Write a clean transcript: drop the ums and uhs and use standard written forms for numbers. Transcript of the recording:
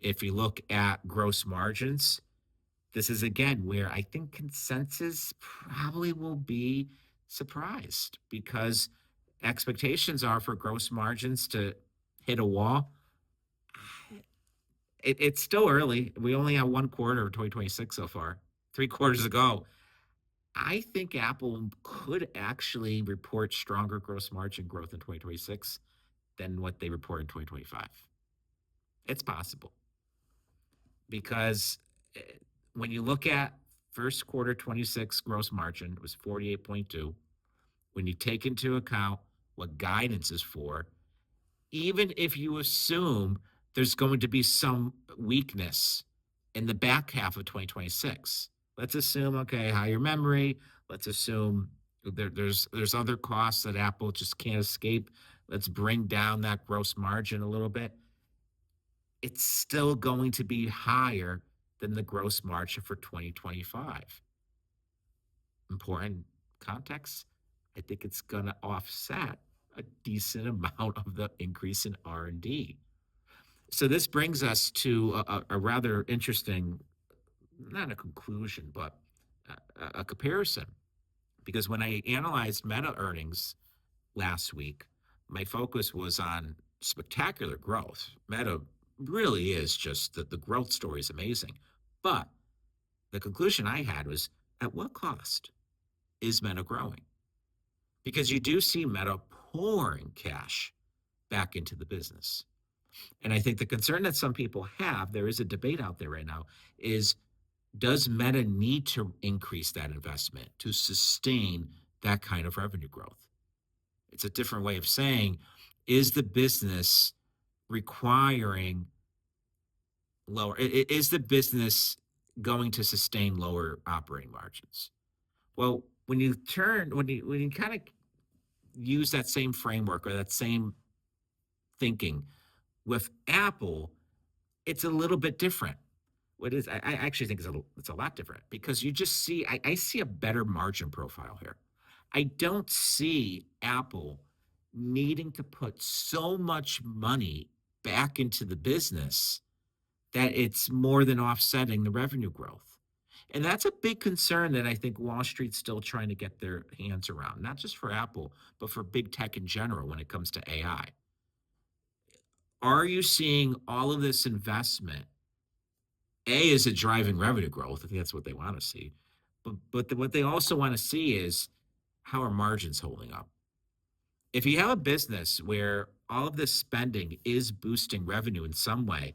if you look at gross margins, this is again where I think consensus probably will be surprised because expectations are for gross margins to hit a wall. It's still early. We only have one quarter of 2026 so far, 3 quarters ago. I think Apple could actually report stronger gross margin growth in 2026 than what they report in 2025. It's possible because eh, when you look at first quarter 26 gross margin, it was 48.2. When you take into account what guidance is for, even if you assume there's going to be some weakness in the back half of 2026, let's assume, okay, higher memory, let's assume there's other costs that Apple just can't escape. Let's bring down that gross margin a little bit. It's still going to be higher than the gross margin for 2025. Important context. I think it's going to offset a decent amount of the increase in R&D. So this brings us to a rather interesting, not a conclusion, but a comparison. Because when I analyzed Meta earnings last week, my focus was on spectacular growth. Meta really is just the growth story is amazing. But the conclusion I had was, at what cost is Meta growing? Because you do see Meta pouring cash back into the business. And I think the concern that some people have, there is a debate out there right now, is does Meta need to increase that investment to sustain that kind of revenue growth? It's a different way of saying, is the business requiring lower, is the business going to sustain lower operating margins? Well, when you kind of use that same framework or that same thinking with Apple, it's a little bit different. What is I actually think it's a lot different because you just see I see a better margin profile here. I don't see Apple needing to put so much money back into the business that it's more than offsetting the revenue growth. And that's a big concern that I think Wall Street's still trying to get their hands around, not just for Apple, but for big tech in general when it comes to AI. Are you seeing all of this investment? A, is it driving revenue growth? I think that's what they want to see. But what they also want to see is how are margins holding up? If you have a business where all of this spending is boosting revenue in some way,